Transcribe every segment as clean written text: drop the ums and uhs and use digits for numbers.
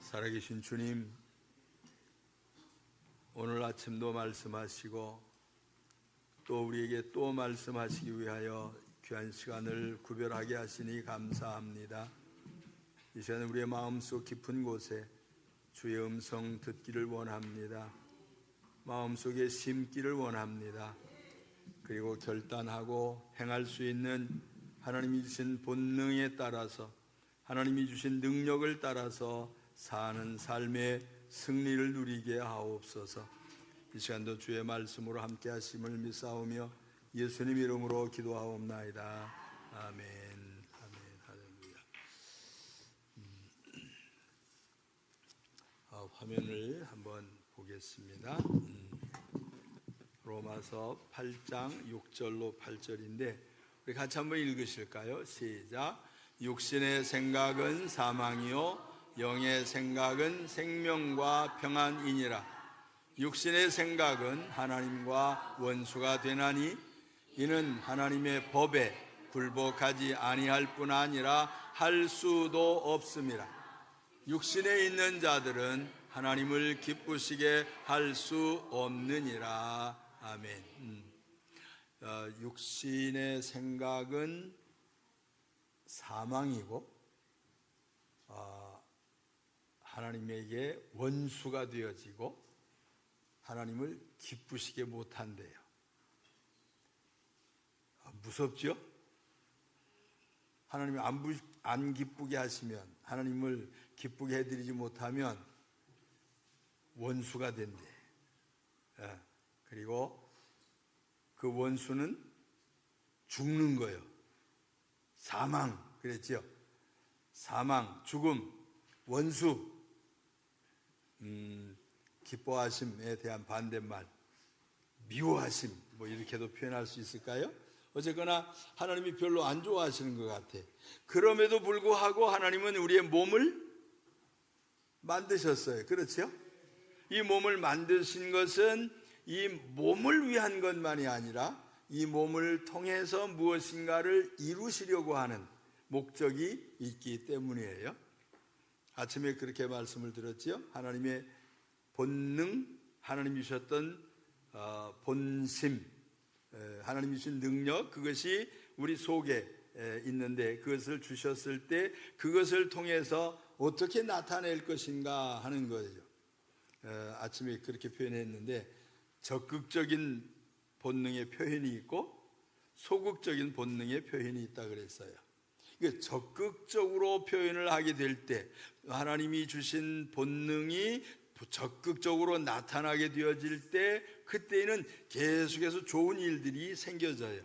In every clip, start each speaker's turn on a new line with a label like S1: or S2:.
S1: 살아계신 주님, 오늘 아침도 말씀하시고 또 우리에게 또 말씀하시기 위하여 귀한 시간을 구별하게 하시니 감사합니다. 이 시간 우리의 마음속 깊은 곳에 주의 음성 듣기를 원합니다. 마음속에 심기를 원합니다. 그리고 결단하고 행할 수 있는 하나님이 주신 본능에 따라서, 하나님이 주신 능력을 따라서 사는 삶의 승리를 누리게 하옵소서. 이 시간도 주의 말씀으로 함께 하심을 믿사오며 예수님 이름으로 기도하옵나이다. 아멘. 아멘. 할렐루야. 화면을 한번 보겠습니다. 로마서 8장 6절로 8절인데 우리 같이 한번 읽으실까요? 시작. 육신의 생각은 사망이요 영의 생각은 생명과 평안이니라. 육신의 생각은 하나님과 원수가 되나니 이는 하나님의 법에 굴복하지 아니할 뿐 아니라 할 수도 없음이라. 육신에 있는 자들은 하나님을 기쁘시게 할 수 없느니라. 아멘. 육신의 생각은 사망이고 하나님에게 원수가 되어지고 하나님을 기쁘시게 못한대요. 무섭죠? 하나님이 안 기쁘게 하시면, 하나님을 기쁘게 해드리지 못하면 원수가 된대. 그리고 그 원수는 죽는 거예요. 사망 그랬죠? 사망, 죽음, 원수. 기뻐하심에 대한 반대말 미워하심, 뭐 이렇게도 표현할 수 있을까요? 어쨌거나 하나님이 별로 안 좋아하시는 것 같아. 그럼에도 불구하고 하나님은 우리의 몸을 만드셨어요. 그렇죠? 이 몸을 만드신 것은 이 몸을 위한 것만이 아니라 이 몸을 통해서 무엇인가를 이루시려고 하는 목적이 있기 때문이에요. 아침에 그렇게 말씀을 들었지요. 하나님의 본능, 하나님이 주셨던 본심, 하나님이 주신 능력, 그것이 우리 속에 있는데 그것을 주셨을 때 그것을 통해서 어떻게 나타낼 것인가 하는 거죠. 아침에 그렇게 표현했는데 적극적인 본능의 표현이 있고 소극적인 본능의 표현이 있다 그랬어요. 적극적으로 표현을 하게 될 때 하나님이 주신 본능이 적극적으로 나타나게 되어질 때 그때에는 계속해서 좋은 일들이 생겨져요.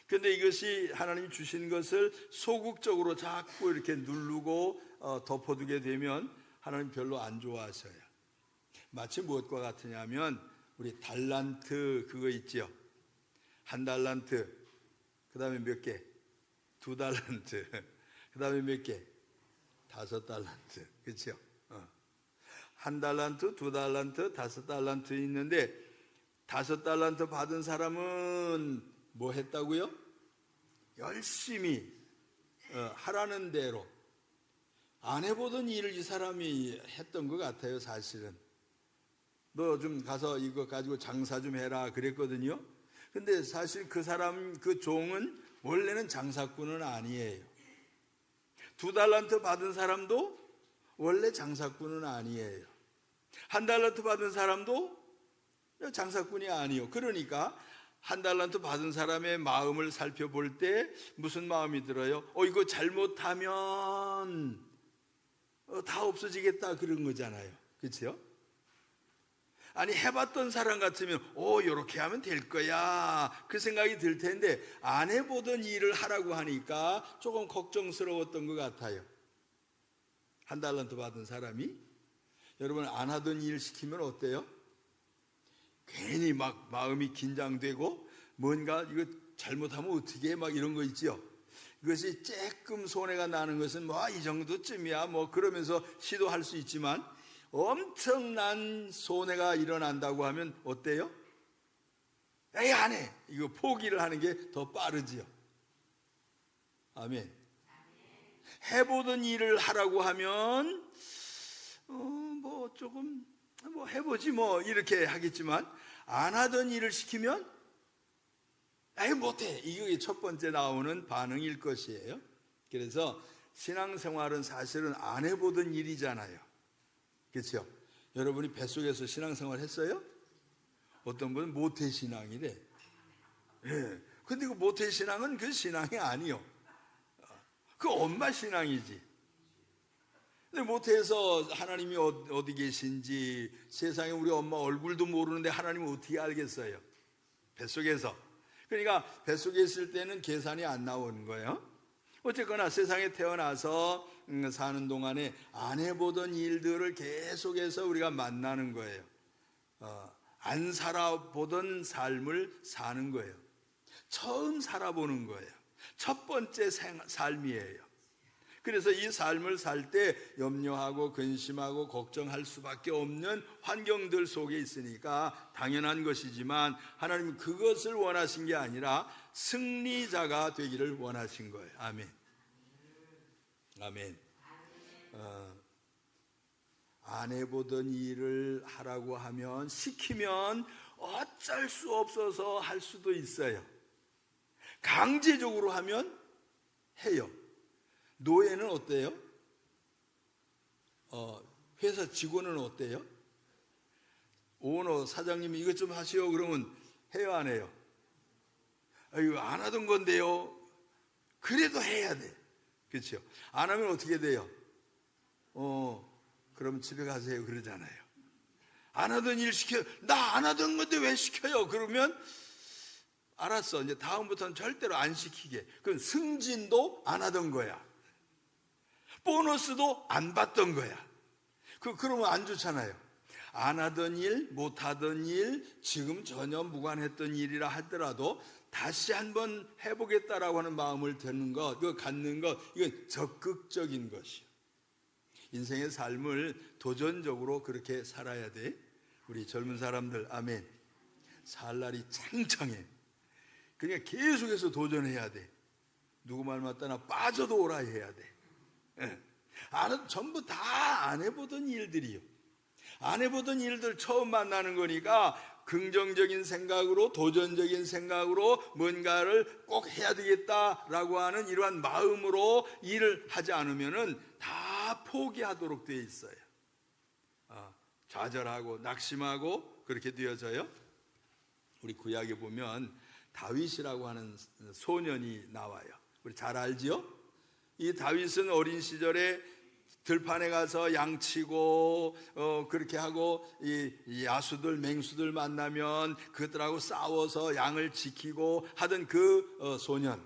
S1: 그런데 이것이 하나님이 주신 것을 소극적으로 자꾸 이렇게 누르고 덮어두게 되면 하나님 별로 안 좋아하셔요. 마치 무엇과 같으냐면 우리 달란트 그거 있죠. 한 달란트, 그 다음에 몇 개? 2달란트, 그 다음에 몇 개? 5달란트. 그렇죠? 1달란트, 2달란트, 5달란트 있는데 5달란트 받은 사람은 뭐 했다고요? 열심히 하라는 대로 안 해보던 일을 이 사람이 했던 것 같아요. 사실은 너 좀 가서 이거 가지고 장사 좀 해라 그랬거든요. 근데 사실 그 사람, 그 종은 원래는 장사꾼은 아니에요. 2달란트 받은 사람도 원래 장사꾼은 아니에요. 1달란트 받은 사람도 장사꾼이 아니에요. 그러니까 1달란트 받은 사람의 마음을 살펴볼 때 무슨 마음이 들어요? 이거 잘못하면 다 없어지겠다 그런 거잖아요. 그렇죠? 아니 해봤던 사람 같으면 이렇게 하면 될 거야 그 생각이 들 텐데 안 해보던 일을 하라고 하니까 조금 걱정스러웠던 것 같아요. 1달란트 받은 사람이 여러분 안 하던 일 시키면 어때요? 괜히 막 마음이 긴장되고 뭔가 이거 잘못하면 어떻게 해? 막 이런 거 있죠. 이것이 조금 손해가 나는 것은 이 정도쯤이야 뭐 그러면서 시도할 수 있지만 엄청난 손해가 일어난다고 하면 어때요? 에이 안 해. 이거 포기를 하는 게 더 빠르지요. 아멘. 해보던 일을 하라고 하면 뭐 조금 뭐 해보지 뭐 이렇게 하겠지만 안 하던 일을 시키면 아예 못해. 이게 첫 번째 나오는 반응일 것이에요. 그래서 신앙생활은 사실은 안 해보던 일이잖아요. 그렇죠? 여러분이 뱃속에서 신앙생활 했어요? 어떤 분은 모태신앙이래. 예. 근데 그 모태신앙은 그 신앙이 아니요. 그 엄마 신앙이지. 근데 모태에서 하나님이 어디 계신지 세상에 우리 엄마 얼굴도 모르는데 하나님을 어떻게 알겠어요? 뱃속에서. 그러니까 뱃속에 있을 때는 계산이 안 나오는 거예요. 어쨌거나 세상에 태어나서 사는 동안에 안 해보던 일들을 계속해서 우리가 만나는 거예요. 안 살아보던 삶을 사는 거예요. 처음 살아보는 거예요. 첫 번째 삶이에요. 그래서 이 삶을 살 때 염려하고 근심하고 걱정할 수밖에 없는 환경들 속에 있으니까 당연한 것이지만 하나님은 그것을 원하신 게 아니라 승리자가 되기를 원하신 거예요. 아멘. 아멘. 안 해보던 일을 하라고 하면 시키면 어쩔 수 없어서 할 수도 있어요. 강제적으로 하면 해요. 노예는 어때요? 회사 직원은 어때요? 오너 사장님이 이것 좀 하시오 그러면 해요 안 해요? 이거 안 하던 건데요. 그래도 해야 돼. 그렇죠? 안 하면 어떻게 돼요? 그러면 집에 가세요 그러잖아요. 안 하던 일 시켜요. 나 안 하던 건데 왜 시켜요? 그러면 알았어. 이제 다음부터는 절대로 안 시키게. 그럼 승진도 안 하던 거야. 보너스도 안 받던 거야. 그러면 안 좋잖아요. 안 하던 일, 못 하던 일, 지금 전혀 무관했던 일이라 하더라도 다시 한번 해보겠다라고 하는 마음을 드는 것, 그거 갖는 것, 이건 적극적인 것이요. 인생의 삶을 도전적으로 그렇게 살아야 돼. 우리 젊은 사람들, 아멘. 살 날이 창창해. 그러니까 계속해서 도전해야 돼. 누구 말 맞다나 빠져도 오라 해야 돼. 전부 다 안 해보던 일들이요. 안 해보던 일들 처음 만나는 거니까 긍정적인 생각으로 도전적인 생각으로 뭔가를 꼭 해야 되겠다라고 하는 이러한 마음으로 일을 하지 않으면은 다 포기하도록 되어 있어요. 좌절하고 낙심하고 그렇게 되어져요. 우리 구약에 보면 다윗이라고 하는 소년이 나와요. 우리 잘 알지요? 이 다윗은 어린 시절에 들판에 가서 양치고 그렇게 하고 이 야수들 맹수들 만나면 그들하고 싸워서 양을 지키고 하던 그 소년,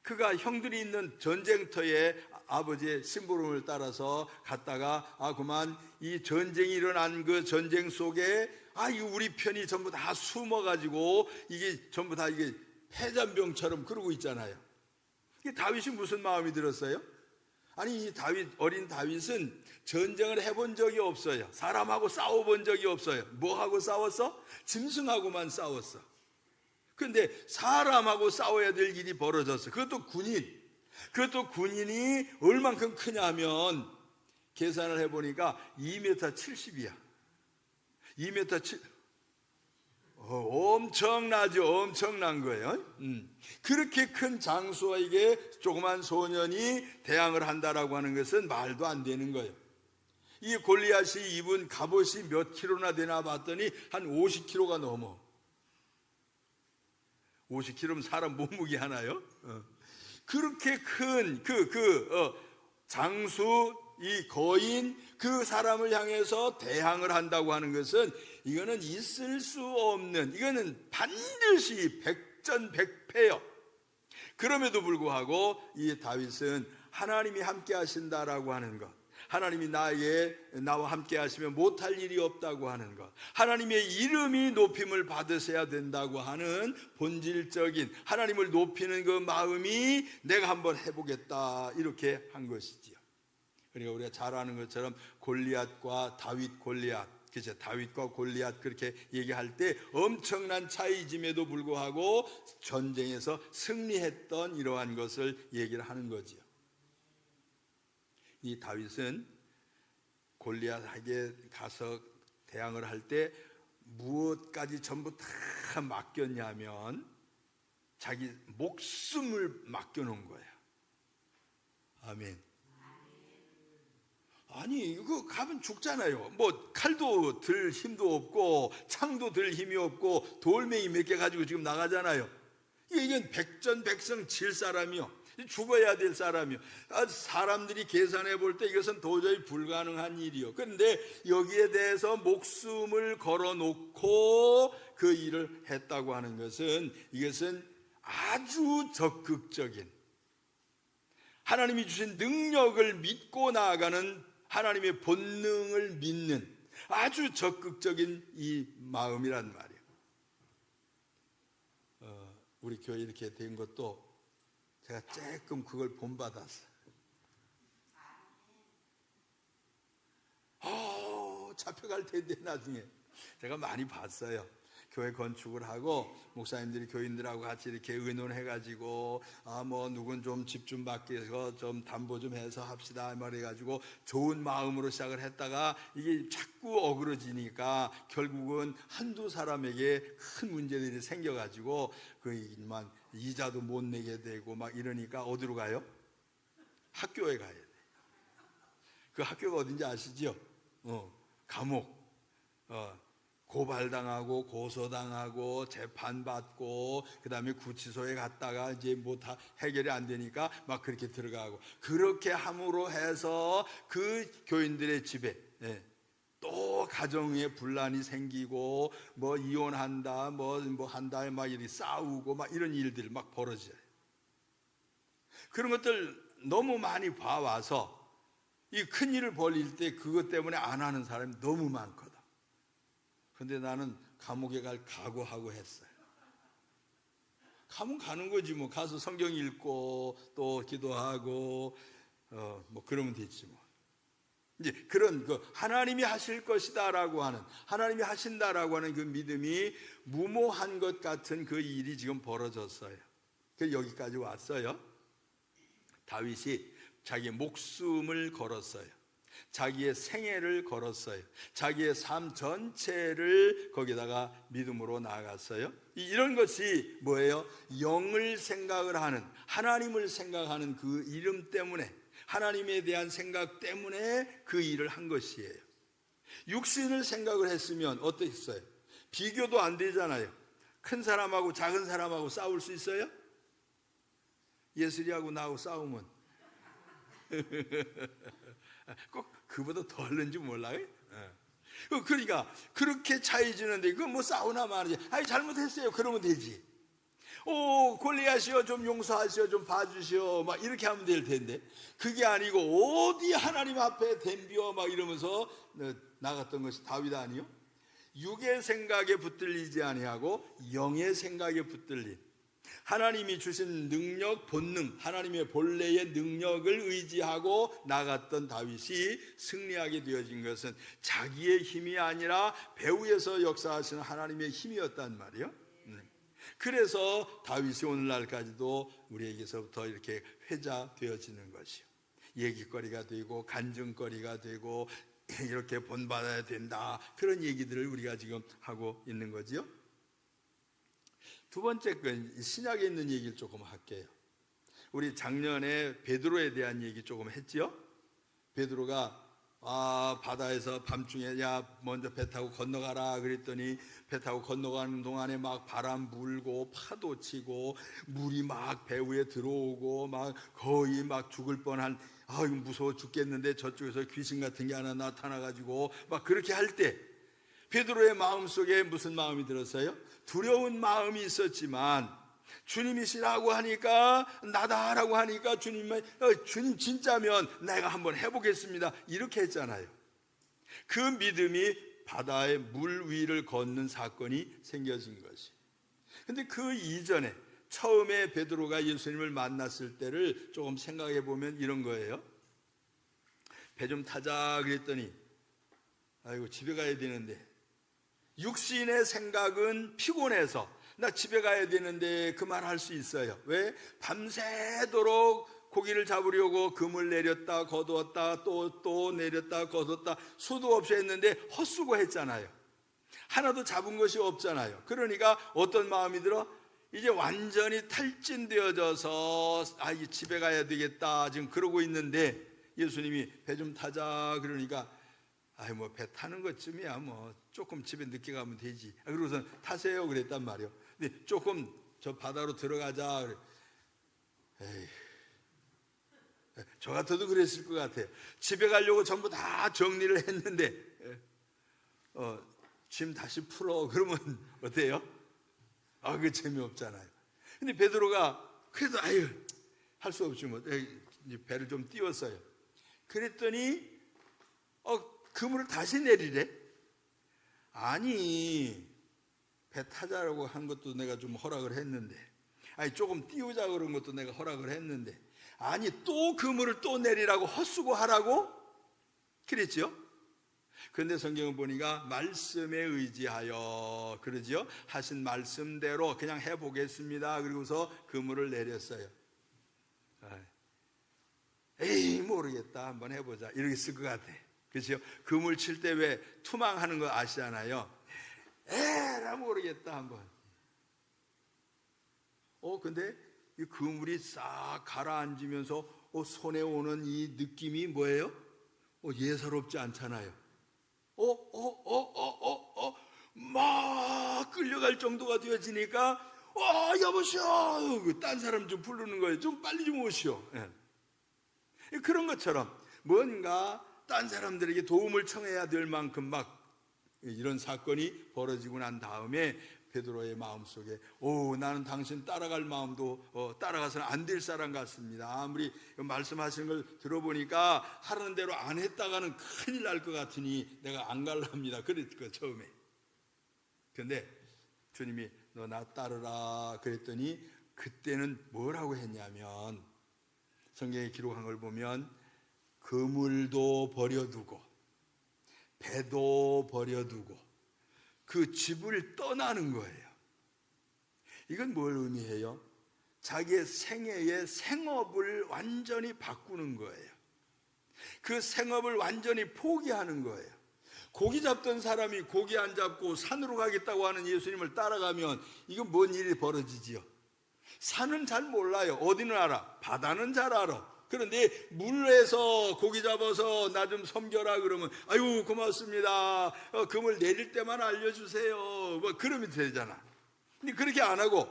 S1: 그가 형들이 있는 전쟁터에 아버지의 심부름을 따라서 갔다가 그만 이 전쟁이 일어난 그 전쟁 속에 이거 우리 편이 전부 다 숨어가지고 이게 전부 다 이게 패잔병처럼 그러고 있잖아요. 이게 다윗이 무슨 마음이 들었어요? 아니 이 어린 다윗은 전쟁을 해본 적이 없어요. 사람하고 싸워본 적이 없어요. 뭐하고 싸웠어? 짐승하고만 싸웠어. 그런데 사람하고 싸워야 될 일이 벌어졌어. 그것도 군인이 얼만큼 크냐 하면 계산을 해보니까 2m 70이야 2m 7 엄청나죠. 엄청난 거예요. 그렇게 큰 장수에게 조그만 소년이 대항을 한다라고 하는 것은 말도 안 되는 거예요. 이 골리앗이 입은 갑옷이 몇 킬로나 되나 봤더니 한 50킬로가 넘어. 50킬로면 사람 몸무게 하나요? 그렇게 큰 장수, 이 거인, 그 사람을 향해서 대항을 한다고 하는 것은 이거는 있을 수 없는, 이거는 반드시 백전백패요. 그럼에도 불구하고 이 다윗은 하나님이 함께 하신다라고 하는 것, 하나님이 나와 함께 하시면 못할 일이 없다고 하는 것, 하나님의 이름이 높임을 받으셔야 된다고 하는 본질적인 하나님을 높이는 그 마음이 내가 한번 해보겠다 이렇게 한 것이지요. 그러니까 우리가 잘 아는 것처럼 골리앗과 다윗 골리앗, 그죠? 다윗과 골리앗 그렇게 얘기할 때 엄청난 차이짐에도 불구하고 전쟁에서 승리했던 이러한 것을 얘기를 하는 거지요. 이 다윗은 골리앗에게 가서 대항을 할 때 무엇까지 전부 다 맡겼냐면 자기 목숨을 맡겨놓은 거예요. 아멘. 아니 이거 가면 죽잖아요. 뭐 칼도 들 힘도 없고 창도 들 힘이 없고 돌멩이 몇 개 가지고 지금 나가잖아요. 이건 백전백승 질 사람이요, 죽어야 될 사람이요. 사람들이 계산해 볼 때 이것은 도저히 불가능한 일이요. 그런데 여기에 대해서 목숨을 걸어놓고 그 일을 했다고 하는 것은, 이것은 아주 적극적인, 하나님이 주신 능력을 믿고 나아가는, 하나님의 본능을 믿는 아주 적극적인 이 마음이란 말이에요. 우리 교회 이렇게 된 것도 제가 조금 그걸 본받았어요. 잡혀갈 텐데 나중에 제가 많이 봤어요. 교회 건축을 하고 목사님들이 교인들하고 같이 이렇게 의논해가지고 뭐 누군 좀 집 좀 맡겨서 좀 담보 좀 해서 합시다 말해가지고 좋은 마음으로 시작을 했다가 이게 자꾸 어그러지니까 결국은 한두 사람에게 큰 문제들이 생겨가지고 그만 이자도 못 내게 되고 막 이러니까 어디로 가요? 학교에 가야 돼. 그 학교가 어딘지 아시죠? 감옥. 고발당하고 고소당하고 재판받고 그 다음에 구치소에 갔다가 이제 뭐 다 해결이 안 되니까 막 그렇게 들어가고, 그렇게 함으로 해서 그 교인들의 집에 또 가정에 분란이 생기고 뭐 이혼한다 뭐 한다 막 이렇게 싸우고 막 이런 일들 막 벌어져요. 그런 것들 너무 많이 봐와서 이 큰 일을 벌일 때 그것 때문에 안 하는 사람이 너무 많거든. 근데 나는 감옥에 갈 각오하고 했어요. 감옥 가는 거지 뭐. 가서 성경 읽고 또 기도하고 뭐 그러면 되지 뭐. 이제 그런 그 하나님이 하실 것이다라고 하는, 하나님이 하신다라고 하는 그 믿음이 무모한 것 같은 그 일이 지금 벌어졌어요. 그래서 여기까지 왔어요. 다윗이 자기 목숨을 걸었어요. 자기의 생애를 걸었어요. 자기의 삶 전체를 거기다가 믿음으로 나아갔어요. 이런 것이 뭐예요? 영을 생각을 하는, 하나님을 생각하는 그 이름 때문에, 하나님에 대한 생각 때문에 그 일을 한 것이에요. 육신을 생각을 했으면 어떻겠어요? 비교도 안 되잖아요. 큰 사람하고 작은 사람하고 싸울 수 있어요? 예슬이하고 나하고 싸우면 꼭 그보다 더 하는지 몰라요. 그러니까 그렇게 차이 지는데 그거 뭐 싸우나 말이지. 아니 잘못했어요 그러면 되지. 골리앗이요 좀 용서하시오, 좀 봐주시오 막 이렇게 하면 될 텐데, 그게 아니고 어디 하나님 앞에 덤비어 막 이러면서 나갔던 것이 다윗 아니요? 육의 생각에 붙들리지 아니하고 영의 생각에 붙들린, 하나님이 주신 능력, 본능, 하나님의 본래의 능력을 의지하고 나갔던 다윗이 승리하게 되어진 것은 자기의 힘이 아니라 배후에서 역사하시는 하나님의 힘이었단 말이에요. 그래서 다윗이 오늘날까지도 우리에게서부터 이렇게 회자되어지는 것이요, 얘기거리가 되고 간증거리가 되고 이렇게 본받아야 된다, 그런 얘기들을 우리가 지금 하고 있는 거지요. 두 번째 건 신약에 있는 얘기를 조금 할게요. 우리 작년에 베드로에 대한 얘기 조금 했지요. 베드로가 바다에서 밤중에 먼저 배 타고 건너가라 그랬더니 배 타고 건너가는 동안에 막 바람 불고 파도 치고 물이 막 배 위에 들어오고 막 거의 막 죽을 뻔한, 이거 무서워 죽겠는데 저쪽에서 귀신 같은 게 하나 나타나가지고 막 그렇게 할 때 베드로의 마음속에 무슨 마음이 들었어요? 두려운 마음이 있었지만 주님이시라고 하니까, 나다라고 하니까 주님 진짜면 내가 한번 해보겠습니다 이렇게 했잖아요. 그 믿음이 바다의 물 위를 걷는 사건이 생겨진 것이. 근데 그 이전에 처음에 베드로가 예수님을 만났을 때를 조금 생각해 보면 이런 거예요. 배 좀 타자 그랬더니 아이고 집에 가야 되는데, 육신의 생각은 피곤해서 나 집에 가야 되는데 그 말 할 수 있어요. 왜? 밤새도록 고기를 잡으려고 금을 내렸다 거두었다 또 내렸다 거뒀다 수도 없이 했는데 헛수고 했잖아요. 하나도 잡은 것이 없잖아요. 그러니까 어떤 마음이 들어? 이제 완전히 탈진되어져서 이 집에 가야 되겠다 지금 그러고 있는데 예수님이 배 좀 타자 그러니까 뭐 배 타는 것쯤이야 뭐 조금 집에 늦게 가면 되지. 그러고서 타세요 그랬단 말이에요. 근데 조금 저 바다로 들어가자. 에이, 저 같아도 그랬을 것 같아요. 집에 가려고 전부 다 정리를 했는데 짐 다시 풀어 그러면 어때요? 그 재미없잖아요. 근데 베드로가 그래도 할 수 없지 뭐 배를 좀 띄웠어요. 그랬더니 그물을 다시 내리래. 아니 배 타자라고 한 것도 내가 좀 허락을 했는데 조금 띄우자 그런 것도 내가 허락을 했는데 아니 또 그물을 또 내리라고 헛수고 하라고 그랬죠. 그런데 성경을 보니까 말씀에 의지하여 그러죠. 하신 말씀대로 그냥 해보겠습니다. 그리고서 그물을 내렸어요. 에이 모르겠다 한번 해보자 이러겠을 것 같아. 그렇죠? 그물 칠 때 왜 투망하는 거 아시잖아요. 에라 모르겠다 한번. 근데 이 그물이 싹 가라앉으면서 손에 오는 이 느낌이 뭐예요? 예사롭지 않잖아요. 막 끌려갈 정도가 되어지니까 여보시오 딴 사람 좀 부르는 거예요. 좀 빨리 좀 오시오. 그런 것처럼 뭔가 딴 사람들에게 도움을 청해야 될 만큼 막 이런 사건이 벌어지고 난 다음에 베드로의 마음속에 나는 당신 따라갈 마음도 따라가서는 안 될 사람 같습니다. 아무리 말씀하시는 걸 들어보니까 하라는 대로 안 했다가는 큰일 날 것 같으니 내가 안 갈랍니다. 그랬거 처음에. 그런데 주님이 너 나 따르라 그랬더니 그때는 뭐라고 했냐면 성경에 기록한 걸 보면 그물도 버려두고 배도 버려두고 그 집을 떠나는 거예요. 이건 뭘 의미해요? 자기의 생애의 생업을 완전히 바꾸는 거예요. 그 생업을 완전히 포기하는 거예요. 고기 잡던 사람이 고기 안 잡고 산으로 가겠다고 하는 예수님을 따라가면 이건 뭔 일이 벌어지지요? 산은 잘 몰라요. 어디는 알아? 바다는 잘 알아. 그런데 물에서 고기 잡아서 나 좀 섬겨라 그러면 아유 고맙습니다. 그물 내릴 때만 알려주세요. 뭐 그러면 되잖아. 근데 그렇게 안 하고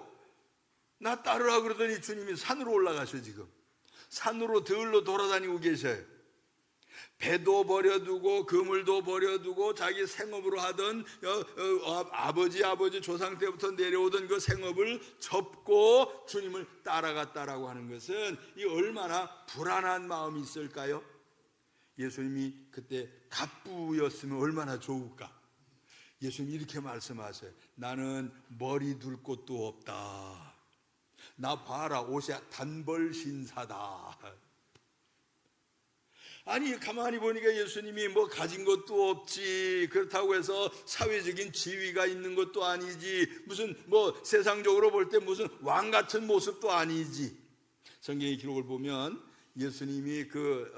S1: 나 따르라 그러더니 주님이 산으로 올라가셔. 지금 산으로 들로 돌아다니고 계셔요. 배도 버려두고 그물도 버려두고 자기 생업으로 하던 아버지 조상 때부터 내려오던 그 생업을 접고 주님을 따라갔다라고 하는 것은 이 얼마나 불안한 마음이 있을까요? 예수님이 그때 갑부였으면 얼마나 좋을까? 예수님이 이렇게 말씀하세요. 나는 머리 둘 곳도 없다. 나 봐라 옷이 단벌 신사다. 아니 가만히 보니까 예수님이 뭐 가진 것도 없지, 그렇다고 해서 사회적인 지위가 있는 것도 아니지, 무슨 뭐 세상적으로 볼 때 무슨 왕 같은 모습도 아니지. 성경의 기록을 보면 예수님이 그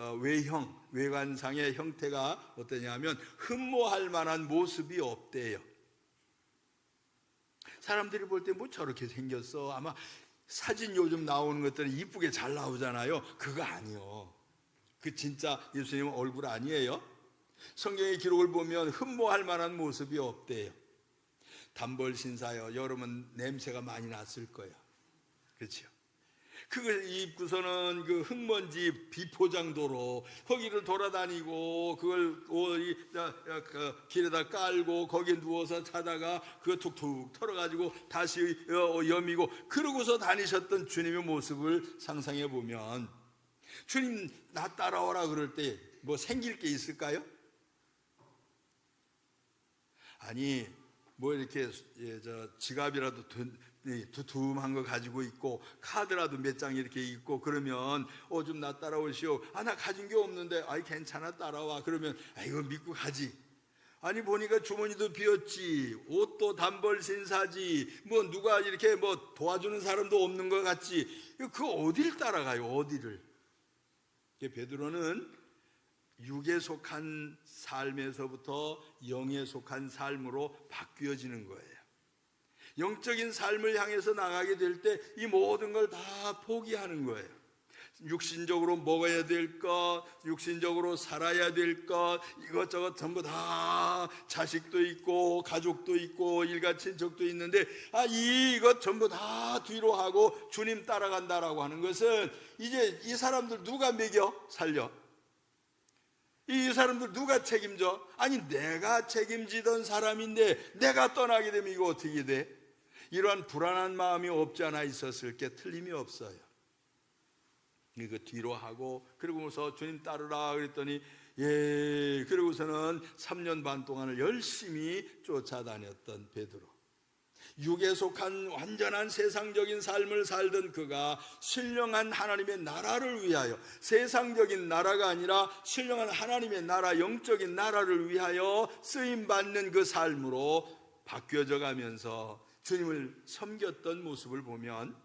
S1: 외관상의 형태가 어떠냐면 흠모할 만한 모습이 없대요. 사람들이 볼 때 뭐 저렇게 생겼어. 아마 사진 요즘 나오는 것들은 이쁘게 잘 나오잖아요. 그거 아니요. 그 진짜 예수님은 얼굴 아니에요. 성경의 기록을 보면 흠모할 만한 모습이 없대요. 단벌 신사요. 여러분 냄새가 많이 났을 거예요. 그렇죠? 그걸 입고서는 그 흙먼지 비포장도로 거기를 돌아다니고 그걸 길에다 깔고 거기에 누워서 자다가 그거 툭툭 털어가지고 다시 여미고 그러고서 다니셨던 주님의 모습을 상상해 보면 주님 나 따라오라 그럴 때 뭐 생길 게 있을까요? 아니 뭐 이렇게 지갑이라도 두툼한 거 가지고 있고 카드라도 몇 장 이렇게 있고 그러면 좀 나 따라오시오. 나 가진 게 없는데 괜찮아 따라와. 그러면 이거 믿고 가지. 아니 보니까 주머니도 비었지, 옷도 단벌 신사지, 뭐 누가 이렇게 뭐 도와주는 사람도 없는 것 같지. 그 어디를 따라가요? 어디를? 베드로는 육에 속한 삶에서부터 영에 속한 삶으로 바뀌어지는 거예요. 영적인 삶을 향해서 나가게 될 때 이 모든 걸 다 포기하는 거예요. 육신적으로 먹어야 될 것, 육신적으로 살아야 될 것, 이것저것 전부 다 자식도 있고 가족도 있고 일가 친척도 있는데 이것 전부 다 뒤로 하고 주님 따라간다라고 하는 것은 이제 이 사람들 누가 먹여 살려? 이 사람들 누가 책임져? 아니 내가 책임지던 사람인데 내가 떠나게 되면 이거 어떻게 돼? 이러한 불안한 마음이 없지 않아 있었을 게 틀림이 없어요. 이거 뒤로 하고 그러고서 주님 따르라 그랬더니 예, 그러고서는 3년 반 동안을 열심히 쫓아다녔던 베드로. 육에 속한 완전한 세상적인 삶을 살던 그가 신령한 하나님의 나라를 위하여, 세상적인 나라가 아니라 신령한 하나님의 나라, 영적인 나라를 위하여 쓰임받는 그 삶으로 바뀌어져 가면서 주님을 섬겼던 모습을 보면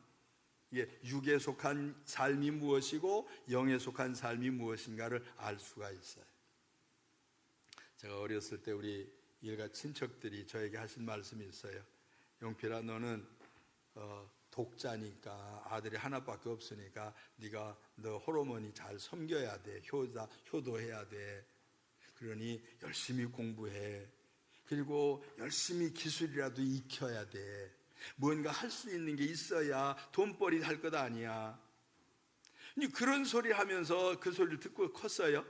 S1: 육에 속한 삶이 무엇이고 영에 속한 삶이 무엇인가를 알 수가 있어요. 제가 어렸을 때 우리 일가 친척들이 저에게 하신 말씀이 있어요. 용필아, 너는 독자니까 아들이 하나밖에 없으니까 네가 너 홀어머니 잘 섬겨야 돼. 효도해야 돼. 그러니 열심히 공부해. 그리고 열심히 기술이라도 익혀야 돼. 뭔가 할 수 있는 게 있어야 돈벌이 할 것 아니야. 그런 소리 하면서 그 소리를 듣고 컸어요.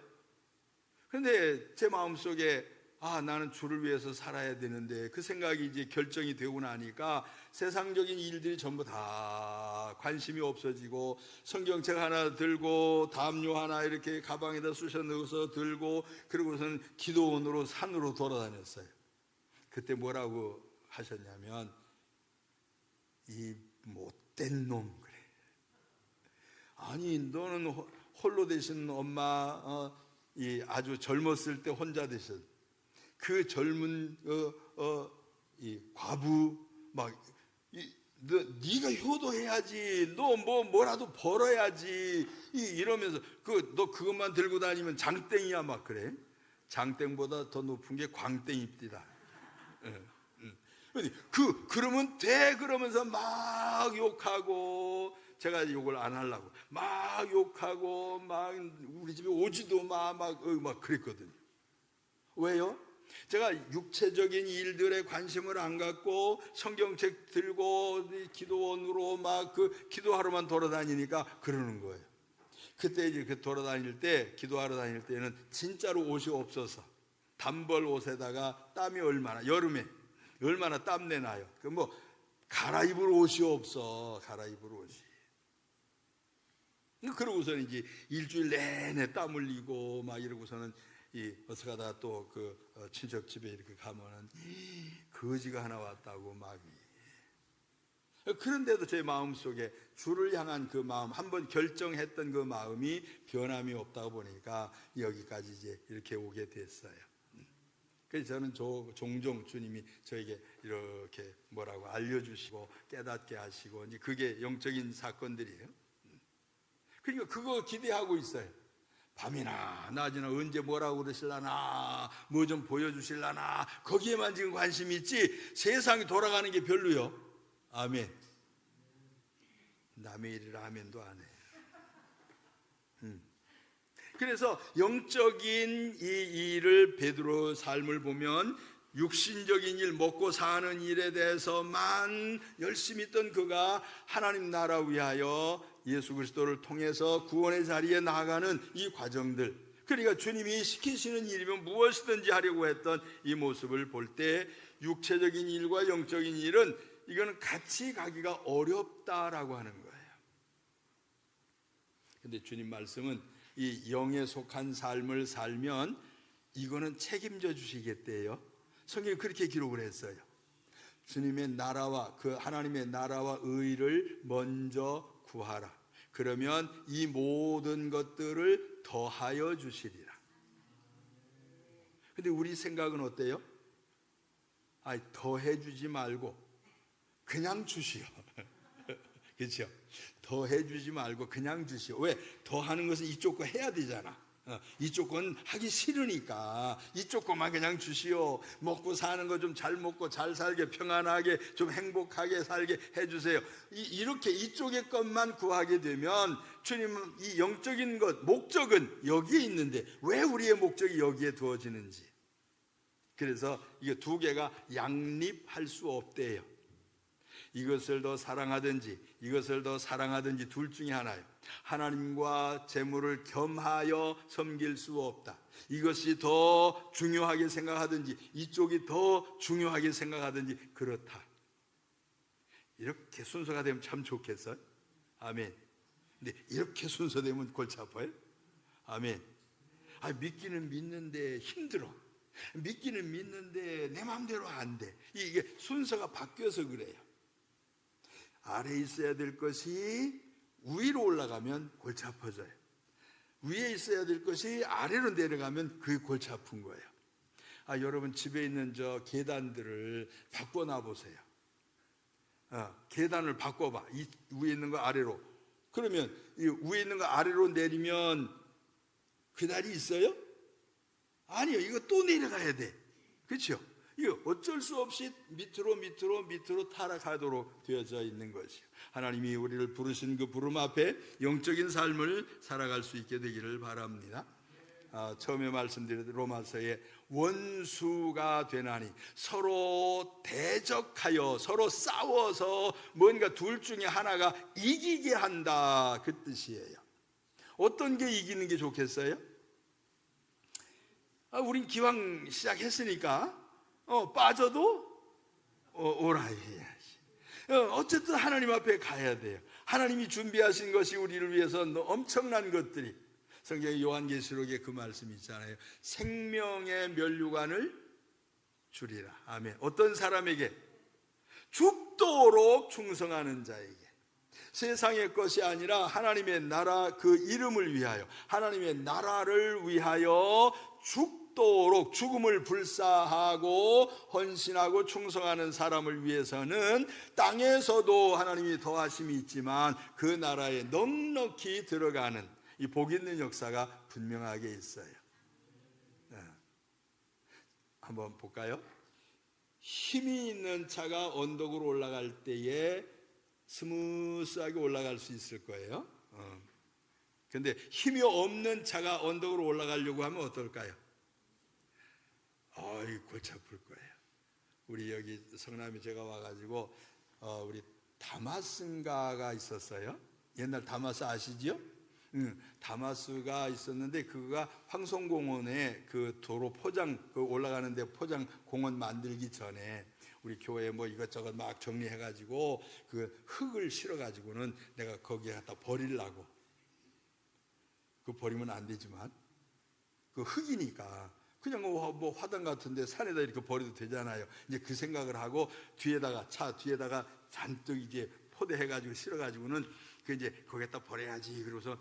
S1: 그런데 제 마음속에 나는 주를 위해서 살아야 되는데 그 생각이 이제 결정이 되고 나니까 세상적인 일들이 전부 다 관심이 없어지고 성경책 하나 들고 담요 하나 이렇게 가방에다 쑤셔 넣어서 들고 그러고서는 기도원으로 산으로 돌아다녔어요. 그때 뭐라고 하셨냐면 이 못된 놈 그래. 아니 너는 홀로 되신 엄마 이 아주 젊었을 때 혼자 되신 그 젊은 이 과부 네가 효도해야지. 너 뭐라도 벌어야지. 이러면서 너 그것만 들고 다니면 장땡이야 막 그래. 장땡보다 더 높은 게 광땡입니다. 그러면 돼 그러면서 막 욕하고 제가 욕을 안 하려고 막 욕하고 막 우리 집에 오지도 막 그랬거든요. 왜요? 제가 육체적인 일들에 관심을 안 갖고 성경책 들고 기도원으로 막 기도하러만 돌아다니니까 그러는 거예요. 그때 이제 돌아다닐 때 기도하러 다닐 때는 진짜로 옷이 없어서 단벌 옷에다가 땀이 여름에 얼마나 땀내 나요. 갈아입을 옷이 없어. 갈아입을 옷이. 그러고서는 이제 일주일 내내 땀 흘리고 막 이러고서는 어서 가다 또 친척 집에 이렇게 가면은 거지가 하나 왔다고 막. 그런데도 제 마음속에 주를 향한 그 마음, 한번 결정했던 그 마음이 변함이 없다 보니까 여기까지 이제 이렇게 오게 됐어요. 그래서 저는 종종 주님이 저에게 이렇게 뭐라고 알려주시고 깨닫게 하시고 이제 그게 영적인 사건들이에요. 그러니까 그거 기대하고 있어요. 밤이나 낮이나 언제 뭐라고 그러실라나 뭐 좀 보여주실라나 거기에만 지금 관심이 있지 세상이 돌아가는 게 별로요. 아멘. 남의 일이라 아멘도 안 해. 그래서 영적인 이 일을 베드로 삶을 보면 육신적인 일, 먹고 사는 일에 대해서만 열심히 있던 그가 하나님 나라 위하여 예수 그리스도를 통해서 구원의 자리에 나아가는 이 과정들, 그러니까 주님이 시키시는 일이면 무엇이든지 하려고 했던 이 모습을 볼 때 육체적인 일과 영적인 일은 이거는 같이 가기가 어렵다라고 하는 거예요. 근데 주님 말씀은 이 영에 속한 삶을 살면 이거는 책임져 주시겠대요. 성경에 그렇게 기록을 했어요. 주님의 나라와 그 하나님의 나라와 의를 먼저 구하라. 그러면 이 모든 것들을 더하여 주시리라. 근데 우리 생각은 어때요? 더해 주지 말고 그냥 주시오. 그렇죠? 더 해주지 말고 그냥 주시오. 왜? 더 하는 것은 이쪽 거 해야 되잖아. 이쪽 건 하기 싫으니까 이쪽 것만 그냥 주시오. 먹고 사는 거 좀 잘 먹고 잘 살게, 평안하게, 좀 행복하게 살게 해주세요. 이렇게 이쪽의 것만 구하게 되면 주님은 이 영적인 것, 목적은 여기에 있는데 왜 우리의 목적이 여기에 두어지는지. 그래서 이게 두 개가 양립할 수 없대요. 이것을 더 사랑하든지 이것을 더 사랑하든지 둘 중에 하나예요. 하나님과 재물을 겸하여 섬길 수 없다. 이것이 더 중요하게 생각하든지 이쪽이 더 중요하게 생각하든지 그렇다. 이렇게 순서가 되면 참 좋겠어요. 아멘. 근데 이렇게 순서되면 골치 아파요. 아멘. 믿기는 믿는데 힘들어. 믿기는 믿는데 내 마음대로 안 돼. 이게 순서가 바뀌어서 그래요. 아래에 있어야 될 것이 위로 올라가면 골치 아파져요. 위에 있어야 될 것이 아래로 내려가면 그게 골치 아픈 거예요. 여러분 집에 있는 저 계단들을 바꿔놔 보세요. 계단을 바꿔봐. 이 위에 있는 거 아래로. 그러면 이 위에 있는 거 아래로 내리면 계단이 있어요? 아니요. 이거 또 내려가야 돼. 그렇죠? 이거 어쩔 수 없이 밑으로 타락하도록 되어져 있는 것이요. 하나님이 우리를 부르신 그 부름 앞에 영적인 삶을 살아갈 수 있게 되기를 바랍니다. 처음에 말씀드린 로마서에 원수가 되나니 서로 대적하여 서로 싸워서 뭔가 둘 중에 하나가 이기게 한다, 그 뜻이에요. 어떤 게 이기는 게 좋겠어요? 우린 기왕 시작했으니까 빠져도 오라 해야지. 어쨌든 하나님 앞에 가야 돼요. 하나님이 준비하신 것이 우리를 위해서 엄청난 것들이, 성경의 요한계시록에 그 말씀이 있잖아요. 생명의 면류관을 주리라. 아멘. 어떤 사람에게? 죽도록 충성하는 자에게. 세상의 것이 아니라 하나님의 나라, 그 이름을 위하여, 하나님의 나라를 위하여 죽도록, 죽음을 불사하고 헌신하고 충성하는 사람을 위해서는 땅에서도 하나님이 더하심이 있지만 그 나라에 넉넉히 들어가는 이 복 있는 역사가 분명하게 있어요. 한번 볼까요? 힘이 있는 차가 언덕으로 올라갈 때에 스무스하게 올라갈 수 있을 거예요. 근데 힘이 없는 차가 언덕으로 올라가려고 하면 어떨까요? 골치 아플 거예요. 우리 여기 성남에 제가 와가지고 우리 다마스인가가 있었어요. 옛날 다마스 아시죠? 다마스가 있었는데 그거가 황송공원에 그 도로 포장, 그 올라가는데 포장 공원 만들기 전에 우리 교회에 뭐 이것저것 막 정리해가지고 그 흙을 실어가지고는 내가 거기에 갖다 버리려고. 그 버리면 안 되지만 그 흙이니까 그냥 뭐 화단 같은데 산에다 이렇게 버려도 되잖아요. 이제 그 생각을 하고 차 뒤에다가 잔뜩 이제 포대해가지고 실어가지고는 그 이제 거기에다 버려야지. 그러고서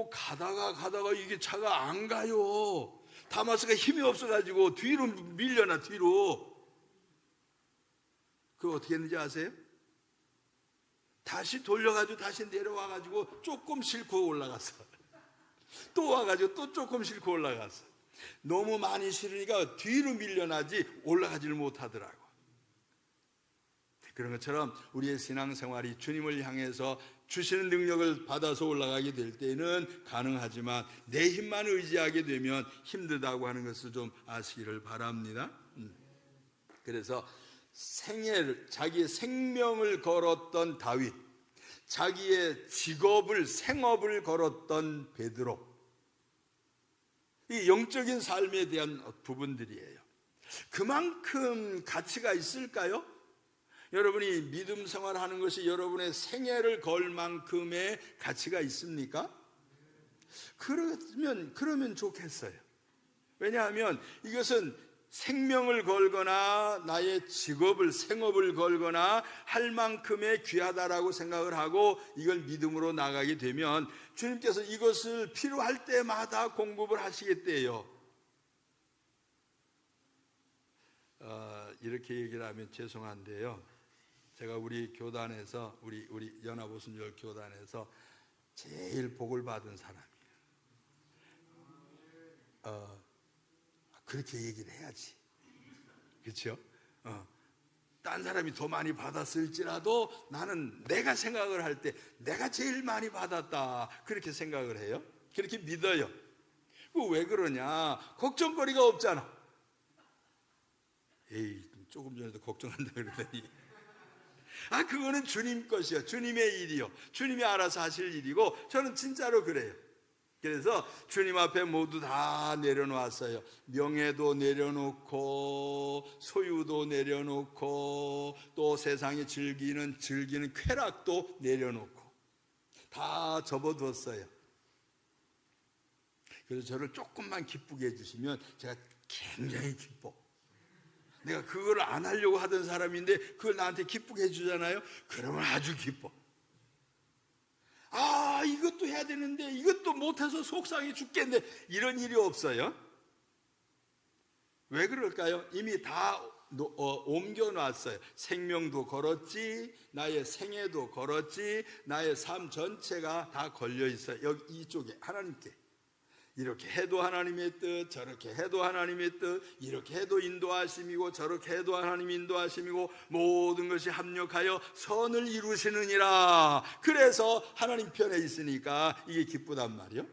S1: 가다가 이게 차가 안 가요. 다마스가 힘이 없어가지고 뒤로 밀려나 뒤로. 그거 어떻게 했는지 아세요? 다시 돌려가지고 다시 내려와가지고 조금 싣고 올라갔어. 또 와가지고 또 조금 싣고 올라갔어. 너무 많이 실으니까 뒤로 밀려나지 올라가지를 못하더라고. 그런 것처럼 우리의 신앙생활이 주님을 향해서 주시는 능력을 받아서 올라가게 될 때는 가능하지만 내 힘만 의지하게 되면 힘들다고 하는 것을 좀 아시기를 바랍니다. 그래서 자기의 생명을 걸었던 다윗, 자기의 직업을, 생업을 걸었던 베드로, 이 영적인 삶에 대한 부분들이에요. 그만큼 가치가 있을까요? 여러분이 믿음 생활하는 것이 여러분의 생애를 걸 만큼의 가치가 있습니까? 그러면 좋겠어요. 왜냐하면 이것은 생명을 걸거나 나의 직업을, 생업을 걸거나 할 만큼의 귀하다라고 생각을 하고 이걸 믿음으로 나가게 되면 주님께서 이것을 필요할 때마다 공급을 하시겠대요. 이렇게 얘기를 하면 죄송한데요. 제가 우리 교단에서 우리 연합오순절 교단에서 제일 복을 받은 사람이에요. 그렇게 얘기를 해야지, 그렇죠? 딴 사람이 더 많이 받았을지라도 나는 내가 생각을 할 때 내가 제일 많이 받았다, 그렇게 생각을 해요. 그렇게 믿어요. 왜 그러냐? 걱정거리가 없잖아. 에이, 조금 전에도 걱정한다 그러더니 그거는 주님 것이요, 주님의 일이요, 주님이 알아서 하실 일이고, 저는 진짜로 그래요. 그래서 주님 앞에 모두 다 내려놓았어요. 명예도 내려놓고, 소유도 내려놓고, 또 세상에 즐기는 쾌락도 내려놓고 다 접어두었어요. 그래서 저를 조금만 기쁘게 해주시면 제가 굉장히 기뻐. 내가 그걸 안 하려고 하던 사람인데 그걸 나한테 기쁘게 해주잖아요. 그러면 아주 기뻐. 이것도 해야 되는데 이것도 못해서 속상해 죽겠네, 이런 일이 없어요. 왜 그럴까요? 이미 다 옮겨놨어요. 생명도 걸었지, 나의 생애도 걸었지, 나의 삶 전체가 다 걸려있어요. 여기 이쪽에 하나님께. 이렇게 해도 하나님의 뜻, 저렇게 해도 하나님의 뜻, 이렇게 해도 인도하심이고 저렇게 해도 하나님 인도하심이고, 모든 것이 합력하여 선을 이루시느니라. 그래서 하나님 편에 있으니까 이게 기쁘단 말이요.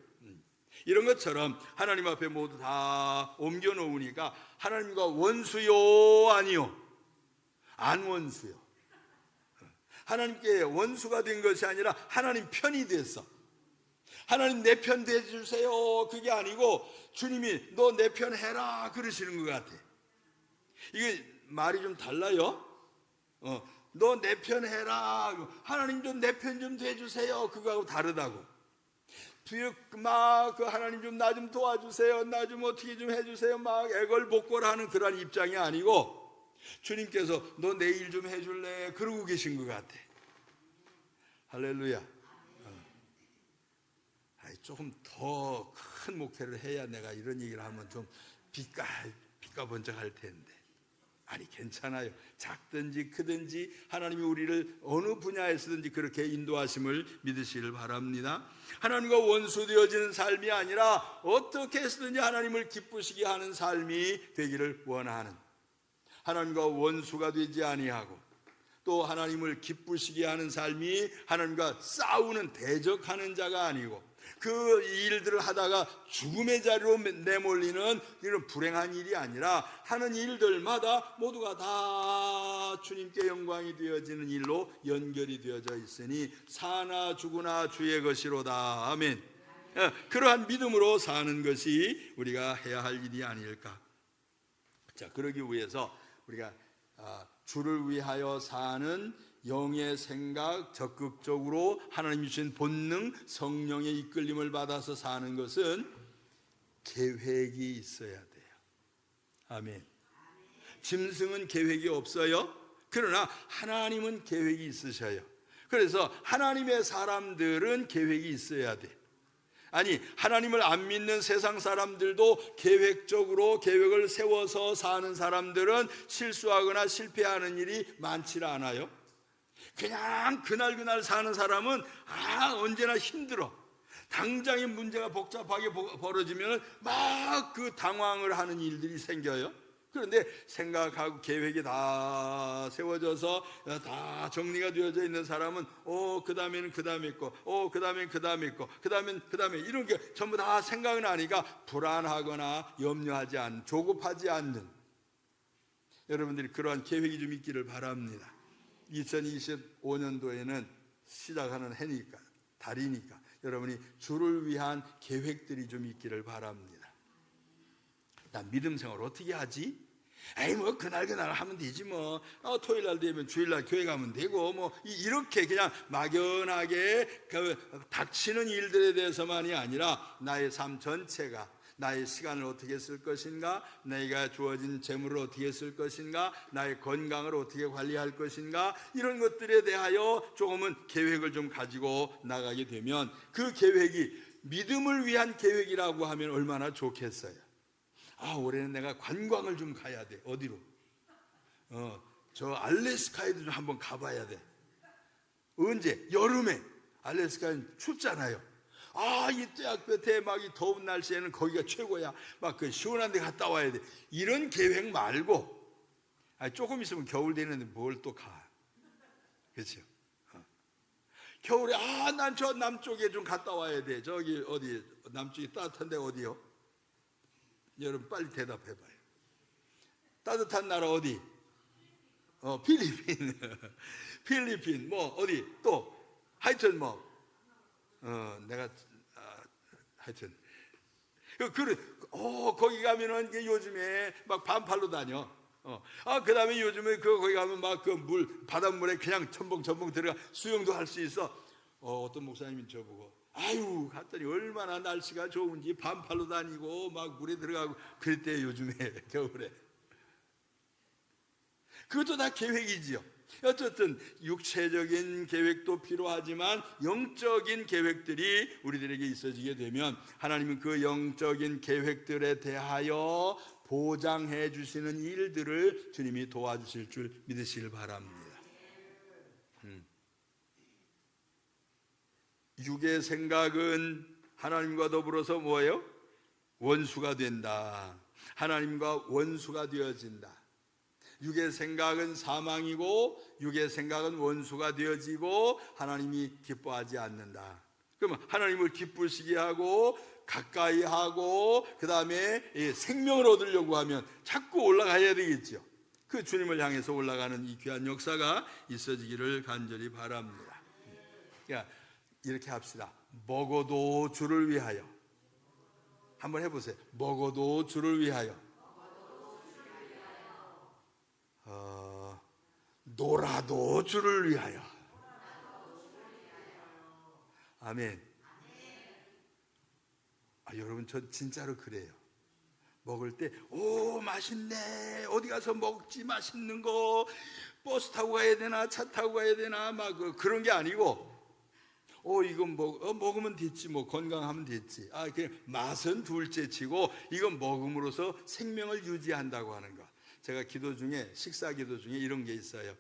S1: 이런 것처럼 하나님 앞에 모두 다 옮겨놓으니까 하나님과 원수요 아니요? 안 원수요. 하나님께 원수가 된 것이 아니라 하나님 편이 됐어. 하나님 내 편 대주세요, 그게 아니고 주님이 너 내 편 해라 그러시는 것 같아. 이게 말이 좀 달라요. 너 내 편 해라, 하나님 좀 내 편 좀 대주세요, 그거하고 다르다고. 막 하나님 좀 나 좀 도와주세요, 나 좀 어떻게 좀 해주세요, 막 애걸복걸하는 그런 입장이 아니고, 주님께서 너 내 일 좀 해줄래 그러고 계신 것 같아. 할렐루야. 조금 더 큰 목회를 해야 내가 이런 얘기를 하면 좀 비까번쩍할 텐데. 아니, 괜찮아요. 작든지 크든지 하나님이 우리를 어느 분야에서든지 그렇게 인도하심을 믿으시길 바랍니다. 하나님과 원수 되어지는 삶이 아니라 어떻게 해서든지 하나님을 기쁘시게 하는 삶이 되기를 원하는, 하나님과 원수가 되지 아니하고 또 하나님을 기쁘시게 하는 삶이 하나님과 싸우는, 대적하는 자가 아니고 그 일들을 하다가 죽음의 자리로 내몰리는 이런 불행한 일이 아니라 하는 일들마다 모두가 다 주님께 영광이 되어지는 일로 연결이 되어져 있으니 사나 죽으나 주의 것이로다. 아멘. 그러한 믿음으로 사는 것이 우리가 해야 할 일이 아닐까. 자, 그러기 위해서 우리가 주를 위하여 사는 영의 생각, 적극적으로 하나님 주신 본능, 성령의 이끌림을 받아서 사는 것은 계획이 있어야 돼요. 아멘. 짐승은 계획이 없어요. 그러나 하나님은 계획이 있으셔요. 그래서 하나님의 사람들은 계획이 있어야 돼. 아니, 하나님을 안 믿는 세상 사람들도 계획적으로 계획을 세워서 사는 사람들은 실수하거나 실패하는 일이 많지 않아요. 그냥 그날 사는 사람은 언제나 힘들어. 당장의 문제가 복잡하게 벌어지면 막 그 당황을 하는 일들이 생겨요. 그런데 생각하고 계획이 다 세워져서 다 정리가 되어져 있는 사람은 그 다음에는 그 다음에 있고, 그 다음엔 그 다음에 있고, 그 다음에 이런 게 전부 다 생각은 하니까 불안하거나 염려하지 않는, 조급하지 않는, 여러분들이 그러한 계획이 좀 있기를 바랍니다. 2025년도에는 시작하는 해니까, 달이니까 여러분이 주를 위한 계획들이 좀 있기를 바랍니다. 나 믿음 생활 어떻게 하지? 뭐 그날 하면 되지 뭐. 토요일날 되면 주일날 교회 가면 되고, 뭐 이렇게 그냥 막연하게 닥치는 일들에 대해서만이 아니라 나의 삶 전체가, 나의 시간을 어떻게 쓸 것인가, 내가 주어진 재물을 어떻게 쓸 것인가, 나의 건강을 어떻게 관리할 것인가, 이런 것들에 대하여 조금은 계획을 좀 가지고 나가게 되면 그 계획이 믿음을 위한 계획이라고 하면 얼마나 좋겠어요. 올해는 내가 관광을 좀 가야 돼. 어디로? 저 알래스카에도 좀 한번 가봐야 돼. 언제? 여름에. 알래스카는 춥잖아요. 이 떼약볕에 막 이 더운 날씨에는 거기가 최고야. 막 그 시원한 데 갔다 와야 돼. 이런 계획 말고, 조금 있으면 겨울 되는데 뭘 또 가. 그렇죠? 겨울에 난 저 남쪽에 좀 갔다 와야 돼. 저기 어디 남쪽이 따뜻한데 어디요? 여러분 빨리 대답해봐요. 따뜻한 나라 어디? 필리핀. 필리핀 뭐 어디 또 하여튼 내가 하여튼 거기 가면은 요즘에 막 반팔로 다녀. 그 다음에 요즘에 거기 가면 막 그 바닷물에 그냥 첨벙첨벙 들어가 수영도 할 수 있어. 어떤 목사님이 저보고 갔더니 얼마나 날씨가 좋은지 반팔로 다니고 막 물에 들어가고 그랬대요. 요즘에 겨울에. 그것도 다 계획이지요. 어쨌든 육체적인 계획도 필요하지만 영적인 계획들이 우리들에게 있어지게 되면 하나님은 그 영적인 계획들에 대하여 보장해 주시는 일들을 주님이 도와주실 줄 믿으시길 바랍니다. 육의 생각은 하나님과 더불어서 뭐예요? 원수가 된다. 하나님과 원수가 되어진다. 육의 생각은 사망이고 육의 생각은 원수가 되어지고 하나님이 기뻐하지 않는다. 그러면 하나님을 기쁘시게 하고 가까이 하고 그 다음에 생명을 얻으려고 하면 자꾸 올라가야 되겠죠. 그 주님을 향해서 올라가는 이 귀한 역사가 있어지기를 간절히 바랍니다. 이렇게 합시다. 먹어도 주를 위하여. 한번 해보세요. 먹어도 주를 위하여. 놀아도 주를 위하여. 아멘. 여러분 저 진짜로 그래요. 먹을 때 맛있네. 어디 가서 먹지 맛있는 거. 버스 타고 가야 되나 차 타고 가야 되나 막 그런 게 아니고 이건 먹으면 됐지 뭐 건강하면 됐지. 그냥 맛은 둘째치고 이건 먹음으로써 생명을 유지한다고 하는 거. 제가 기도 중에 식사 기도 중에 이런 게 있어요.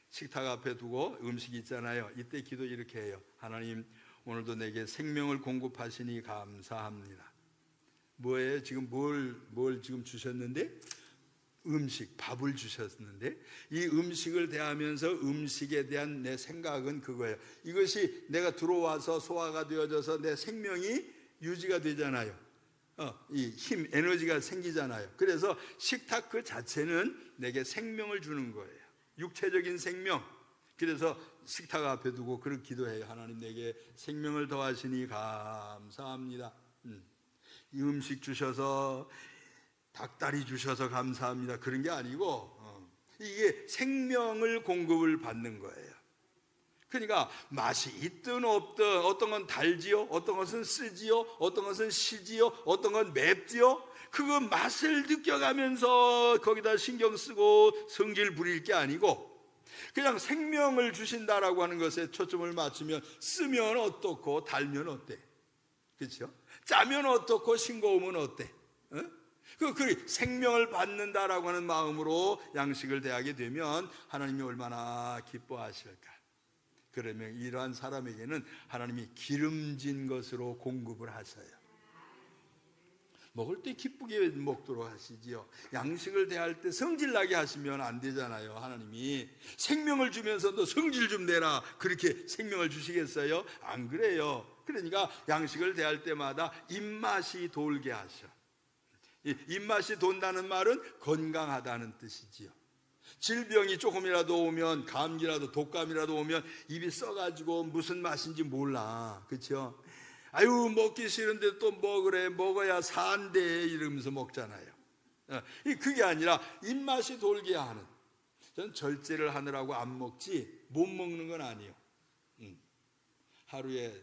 S1: 식탁 앞에 두고 음식이 있잖아요. 이때 기도 이렇게 해요. 하나님 오늘도 내게 생명을 공급하시니 감사합니다. 뭐예요? 지금 뭘 지금 주셨는데? 음식, 밥을 주셨는데 이 음식을 대하면서 음식에 대한 내 생각은 그거예요. 이것이 내가 들어와서 소화가 되어져서 내 생명이 유지가 되잖아요. 이 힘, 에너지가 생기잖아요. 그래서 식탁 그 자체는 내게 생명을 주는 거예요. 육체적인 생명. 그래서 식탁 앞에 두고 그렇게 기도해요. 하나님 내게 생명을 더하시니 감사합니다. 이 음식 주셔서 닭다리 주셔서 감사합니다. 그런 게 아니고 이게 생명을 공급을 받는 거예요. 그러니까 맛이 있든 없든 어떤 건 달지요, 어떤 것은 쓰지요, 어떤 것은 시지요, 어떤 건 맵지요. 그거 맛을 느껴가면서 거기다 신경 쓰고 성질 부릴 게 아니고 그냥 생명을 주신다라고 하는 것에 초점을 맞추면 쓰면 어떻고 달면 어때? 그렇죠? 짜면 어떻고 싱거우면 어때? 그 생명을 받는다라고 하는 마음으로 양식을 대하게 되면 하나님이 얼마나 기뻐하실까? 그러면 이러한 사람에게는 하나님이 기름진 것으로 공급을 하셔요. 먹을 때 기쁘게 먹도록 하시지요. 양식을 대할 때 성질나게 하시면 안 되잖아요. 하나님이 생명을 주면서도 성질 좀 내라 그렇게 생명을 주시겠어요? 안 그래요. 그러니까 양식을 대할 때마다 입맛이 돌게 하셔. 입맛이 돈다는 말은 건강하다는 뜻이지요. 질병이 조금이라도 오면, 감기라도 독감이라도 오면 입이 써가지고 무슨 맛인지 몰라. 그렇죠? 먹기 싫은데 또 먹으래, 먹어야 산대 이러면서 먹잖아요. 그게 아니라 입맛이 돌게 하는. 저는 절제를 하느라고 안 먹지 못 먹는 건 아니에요. 하루에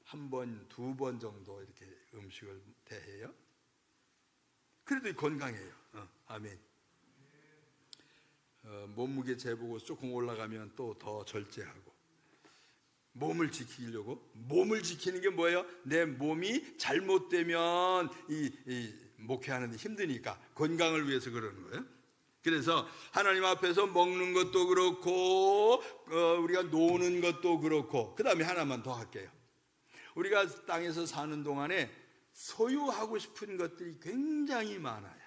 S1: 한 번, 두 번 정도 이렇게 음식을 대해요. 그래도 건강해요. 아멘. 몸무게 재보고 조금 올라가면 또 더 절제하고 몸을 지키려고. 몸을 지키는 게 뭐예요? 내 몸이 잘못되면 이 목회하는데 힘드니까 건강을 위해서 그러는 거예요. 그래서 하나님 앞에서 먹는 것도 그렇고 우리가 노는 것도 그렇고, 그 다음에 하나만 더 할게요. 우리가 땅에서 사는 동안에 소유하고 싶은 것들이 굉장히 많아요.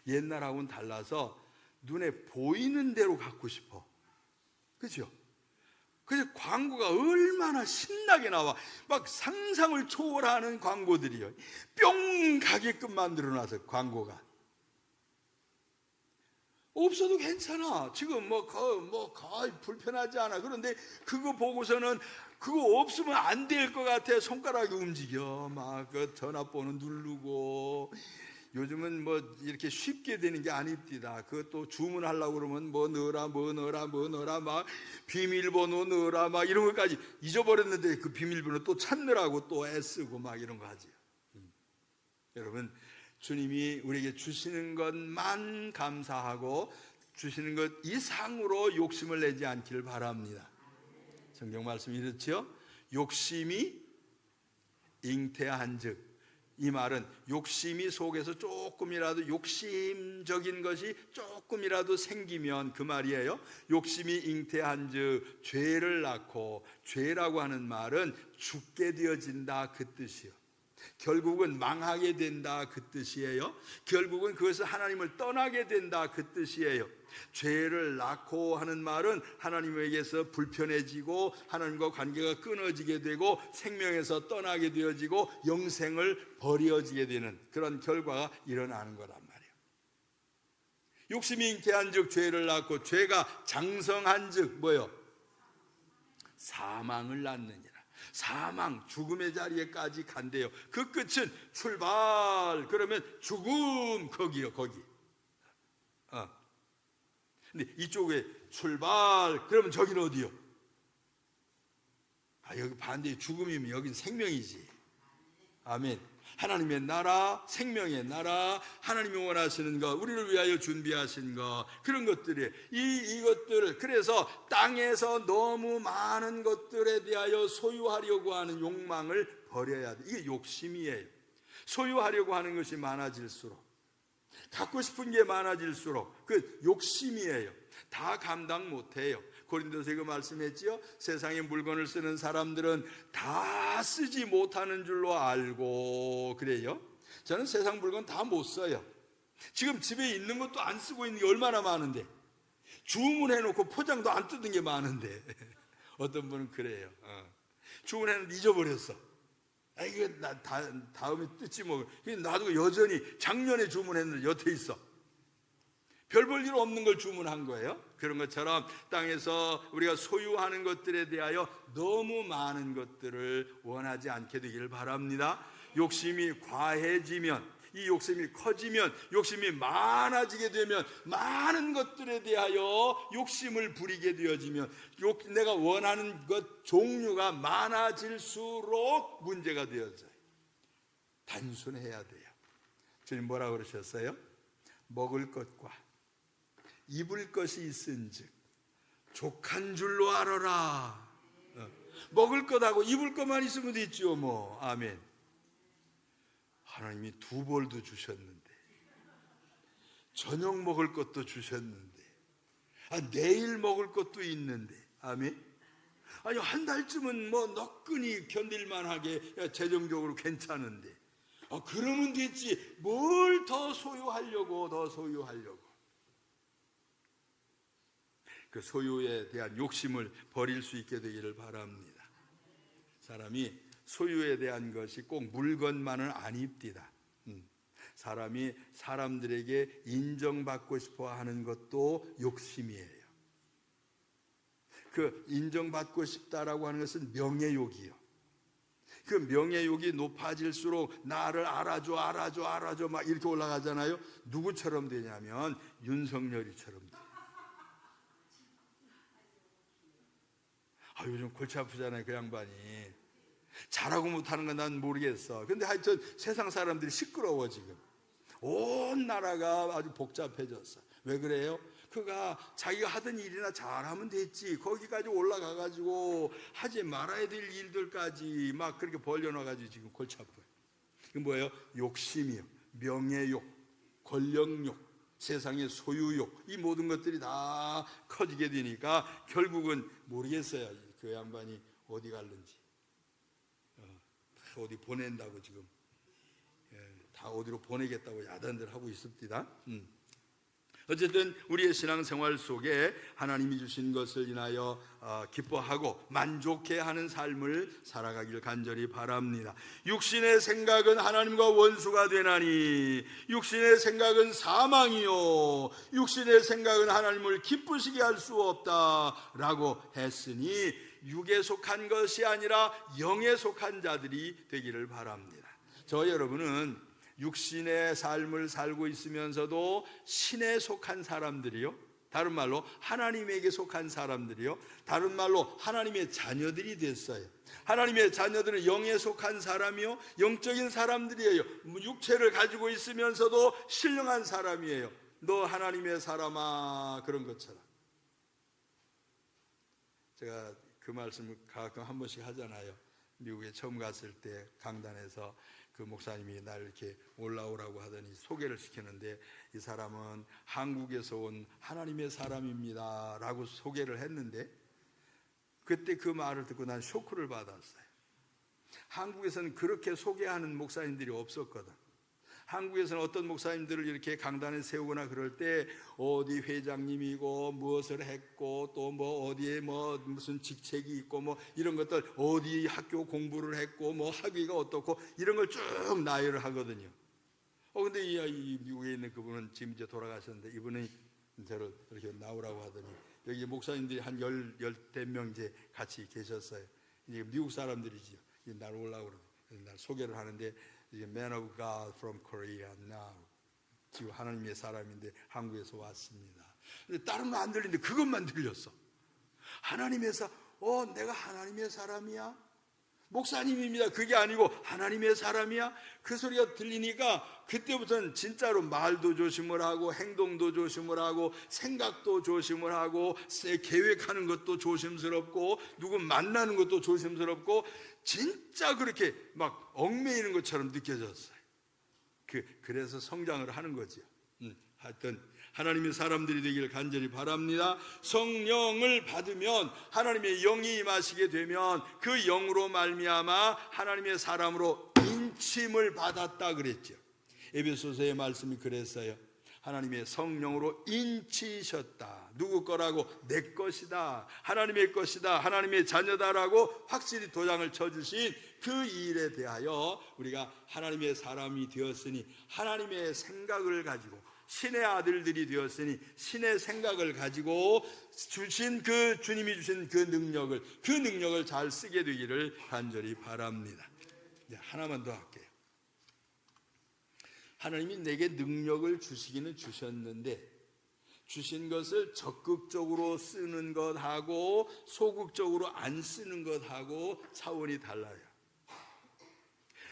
S1: 옛날하고는 달라서 눈에 보이는 대로 갖고 싶어. 그렇죠? 그래서 광고가 얼마나 신나게 나와. 막 상상을 초월하는 광고들이요. 뿅 가게끔 만들어놔서 광고가. 없어도 괜찮아. 지금 거의 불편하지 않아. 그런데 그거 보고서는 그거 없으면 안 될 것 같아. 손가락이 움직여. 막 그 전화번호 누르고. 요즘은 뭐 이렇게 쉽게 되는 게 아닙니다. 그것도 주문하려고 그러면 뭐 넣어라 막 비밀번호 넣어라 막 이런 것까지 잊어버렸는데 그 비밀번호 또 찾느라고 또 애쓰고 막 이런 거 하죠. 여러분, 주님이 우리에게 주시는 것만 감사하고 주시는 것 이상으로 욕심을 내지 않기를 바랍니다. 성경 말씀이 이렇죠. 욕심이 잉태한즉, 이 말은 욕심이 속에서 조금이라도 욕심적인 것이 조금이라도 생기면 그 말이에요. 욕심이 잉태한즉 죄를 낳고, 죄라고 하는 말은 죽게 되어진다 그 뜻이요. 결국은 망하게 된다 그 뜻이에요. 결국은 그것은 하나님을 떠나게 된다 그 뜻이에요. 죄를 낳고 하는 말은 하나님에게서 불편해지고 하나님과 관계가 끊어지게 되고 생명에서 떠나게 되어지고 영생을 버려지게 되는 그런 결과가 일어나는 거란 말이에요. 욕심이 잉태한즉 죄를 낳고, 죄가 장성한즉 뭐요? 사망을 낳느니라. 사망, 죽음의 자리에까지 간대요. 그 끝은 출발, 그러면 죽음, 거기요, 거기. 근데 이쪽에 출발, 그러면 저기는 어디요? 여기 반대에 죽음이면 여긴 생명이지. 아멘. 하나님의 나라, 생명의 나라, 하나님이 원하시는 것, 우리를 위하여 준비하신 것, 그런 것들이 이것들을, 그래서 땅에서 너무 많은 것들에 대하여 소유하려고 하는 욕망을 버려야 돼. 이게 욕심이에요. 소유하려고 하는 것이 많아질수록, 갖고 싶은 게 많아질수록 그 욕심이에요. 다 감당 못해요. 고린도서에 그 말씀했지요. 세상의 물건을 쓰는 사람들은 다 쓰지 못하는 줄로 알고 그래요. 저는 세상 물건 다 못 써요. 지금 집에 있는 것도 안 쓰고 있는 게 얼마나 많은데, 주문해놓고 포장도 안 뜯은 게 많은데 어떤 분은 그래요. 주문했는데 잊어버렸어. 이거 다음에 뜯지 뭐. 나도 여전히 작년에 주문했는데 여태 있어. 별 볼 일 없는 걸 주문한 거예요. 그런 것처럼 땅에서 우리가 소유하는 것들에 대하여 너무 많은 것들을 원하지 않게 되기를 바랍니다. 욕심이 과해지면, 이 욕심이 커지면, 욕심이 많아지게 되면 많은 것들에 대하여 욕심을 부리게 되어지면 내가 원하는 것 종류가 많아질수록 문제가 되어져요. 단순해야 돼요. 주님 뭐라 그러셨어요? 먹을 것과 입을 것이 있은즉 족한 줄로 알아라. 먹을 것하고 입을 것만 있으면 됐죠 뭐. 아멘. 하나님이 두 벌도 주셨는데, 저녁 먹을 것도 주셨는데, 내일 먹을 것도 있는데, 아멘. 아니 한 달쯤은 뭐 너끈히 견딜만하게 재정적으로 괜찮은데, 그러면 됐지. 뭘 더 소유하려고, 더 소유하려고. 그 소유에 대한 욕심을 버릴 수 있게 되기를 바랍니다. 사람이 소유에 대한 것이 꼭 물건만은 아닙니다. 사람이 사람들에게 인정받고 싶어 하는 것도 욕심이에요. 그 인정받고 싶다라고 하는 것은 명예욕이요. 그 명예욕이 높아질수록 나를 알아줘 막 이렇게 올라가잖아요. 누구처럼 되냐면 윤석열이처럼 돼요. 요즘 골치 아프잖아요 그 양반이. 잘하고 못하는 건 난 모르겠어. 근데 하여튼 세상 사람들이 시끄러워. 지금 온 나라가 아주 복잡해졌어. 왜 그래요? 그가 자기가 하던 일이나 잘하면 됐지, 거기까지 올라가가지고 하지 말아야 될 일들까지 막 그렇게 벌려놔가지고 지금 골치 아파요. 이게 뭐예요? 욕심이요. 명예욕, 권력욕, 세상의 소유욕, 이 모든 것들이 다 커지게 되니까 결국은 모르겠어요. 그 양반이 어디 갈는지. 다 어디 보낸다고 지금 다 어디로 보내겠다고 야단들 하고 있습니다. 어쨌든 우리의 신앙생활 속에 하나님이 주신 것을 인하여 기뻐하고 만족해하는 삶을 살아가길 간절히 바랍니다. 육신의 생각은 하나님과 원수가 되나니 육신의 생각은 사망이요 육신의 생각은 하나님을 기쁘시게 할 수 없다라고 했으니 육에 속한 것이 아니라 영에 속한 자들이 되기를 바랍니다. 저 여러분은 육신의 삶을 살고 있으면서도 신에 속한 사람들이요, 다른 말로 하나님에게 속한 사람들이요, 다른 말로 하나님의 자녀들이 됐어요. 하나님의 자녀들은 영에 속한 사람이요, 영적인 사람들이에요. 육체를 가지고 있으면서도 신령한 사람이에요. 너 하나님의 사람아, 그런 것처럼. 제가 그 말씀을 가끔 한 번씩 하잖아요. 미국에 처음 갔을 때 강단에서 그 목사님이 날 이렇게 올라오라고 하더니 소개를 시키는데, 이 사람은 한국에서 온 하나님의 사람입니다 라고 소개를 했는데, 그때 그 말을 듣고 난 쇼크를 받았어요. 한국에서는 그렇게 소개하는 목사님들이 없었거든. 한국에서는 어떤 목사님들을 이렇게 강단에 세우거나 그럴 때 어디 회장님이고 무엇을 했고 또 뭐 어디에 뭐 무슨 직책이 있고 뭐 이런 것들, 어디 학교 공부를 했고 뭐 학위가 어떻고 이런 걸 쭉 나열을 하거든요. 근데 이 미국에 있는 그분은 지금 이제 돌아가셨는데, 이분이 저를 이렇게 나오라고 하더니 여기 목사님들이 한 열댓 명 이제 같이 계셨어요. 이제 미국 사람들이지요. 날 올라오고 날 소개를 하는데, Man of God from Korea now. 지금 하나님의 사람인데 한국에서 왔습니다. 근데 다른 거 안 들리는데 그것만 들렸어. 하나님의 내가 하나님의 사람이야? 목사님입니다. 그게 아니고 하나님의 사람이야? 그 소리가 들리니까 그때부터는 진짜로 말도 조심을 하고 행동도 조심을 하고 생각도 조심을 하고 계획하는 것도 조심스럽고 누구 만나는 것도 조심스럽고 진짜 그렇게 막 얽매이는 것처럼 느껴졌어요. 그래서 성장을 하는 거죠. 하여튼 하나님의 사람들이 되기를 간절히 바랍니다. 성령을 받으면, 하나님의 영이 임하시게 되면 그 영으로 말미암아 하나님의 사람으로 인침을 받았다 그랬죠. 에베소서의 말씀이 그랬어요. 하나님의 성령으로 인치셨다. 누구 거라고? 내 것이다, 하나님의 것이다, 하나님의 자녀다라고 확실히 도장을 쳐주신 그 일에 대하여 우리가 하나님의 사람이 되었으니 하나님의 생각을 가지고, 신의 아들들이 되었으니 신의 생각을 가지고 주신 그 주님이 주신 그 능력을 잘 쓰게 되기를 간절히 바랍니다. 하나만 더 할게요. 하나님이 내게 능력을 주시기는 주셨는데, 주신 것을 적극적으로 쓰는 것하고 소극적으로 안 쓰는 것하고 차원이 달라요.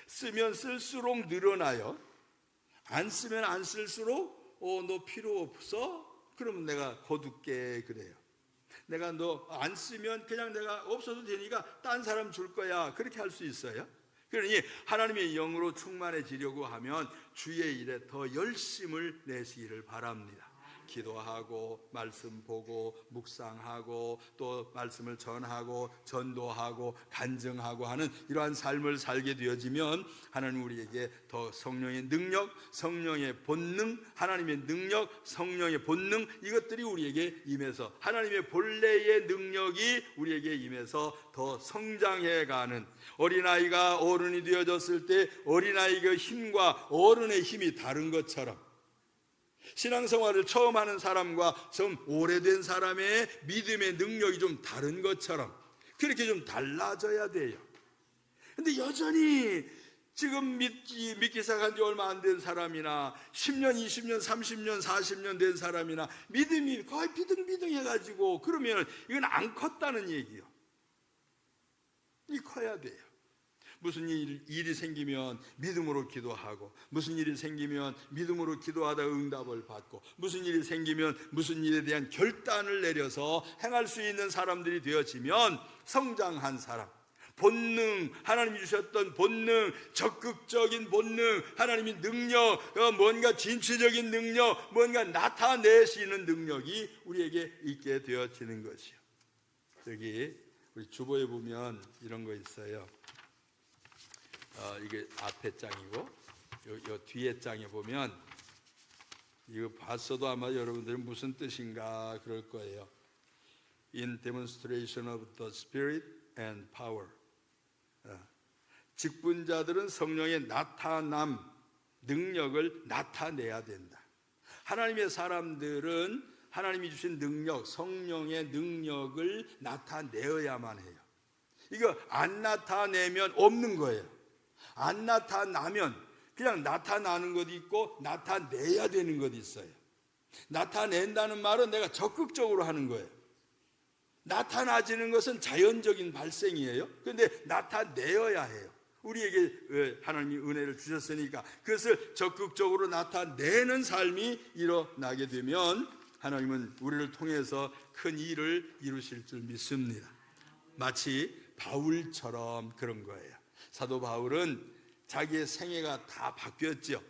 S1: 쓰면 쓸수록 늘어나요. 안 쓰면 안 쓸수록 너 필요 없어? 그러면 내가 거둘게 그래요. 내가 너 안 쓰면 그냥 내가 없어도 되니까 딴 사람 줄 거야, 그렇게 할 수 있어요. 그러니 하나님의 영으로 충만해지려고 하면 주의 일에 더 열심을 내시기를 바랍니다. 기도하고 말씀 보고 묵상하고 또 말씀을 전하고 전도하고 간증하고 하는 이러한 삶을 살게 되어지면 하나님 우리에게 더 성령의 능력, 성령의 본능, 하나님의 능력, 성령의 본능, 이것들이 우리에게 임해서 하나님의 본래의 능력이 우리에게 임해서 더 성장해가는, 어린아이가 어른이 되어졌을 때 어린아이의 힘과 어른의 힘이 다른 것처럼 신앙생활을 처음 하는 사람과 좀 오래된 사람의 믿음의 능력이 좀 다른 것처럼 그렇게 좀 달라져야 돼요. 근데 여전히 지금 믿기 시작한 지 얼마 안 된 사람이나 10년, 20년, 30년, 40년 된 사람이나 믿음이 거의 비등비등해가지고 그러면 이건 안 컸다는 얘기예요. 이 커야 돼요. 무슨 일이 생기면 믿음으로 기도하고, 무슨 일이 생기면 믿음으로 기도하다 응답을 받고, 무슨 일이 생기면 무슨 일에 대한 결단을 내려서 행할 수 있는 사람들이 되어지면 성장한 사람, 본능, 하나님이 주셨던 본능, 적극적인 본능, 하나님의 능력, 뭔가 진취적인 능력, 뭔가 나타내시는 능력이 우리에게 있게 되어지는 것이요. 여기 우리 주보에 보면 이런 거 있어요. 이게 앞에 장이고 요 뒤에 장에 보면 이거 봤어도 아마 여러분들은 무슨 뜻인가 그럴 거예요. In demonstration of the Spirit and power. 직분자들은 성령의 나타남, 능력을 나타내야 된다. 하나님의 사람들은 하나님이 주신 능력, 성령의 능력을 나타내어야만 해요. 이거 안 나타내면 없는 거예요. 안 나타나면 그냥 나타나는 것도 있고 나타내야 되는 것도 있어요. 나타낸다는 말은 내가 적극적으로 하는 거예요. 나타나지는 것은 자연적인 발생이에요. 그런데 나타내어야 해요. 우리에게 하나님이 은혜를 주셨으니까 그것을 적극적으로 나타내는 삶이 일어나게 되면 하나님은 우리를 통해서 큰 일을 이루실 줄 믿습니다. 마치 바울처럼 그런 거예요. 사도 바울은 자기의 생애가 다 바뀌었죠.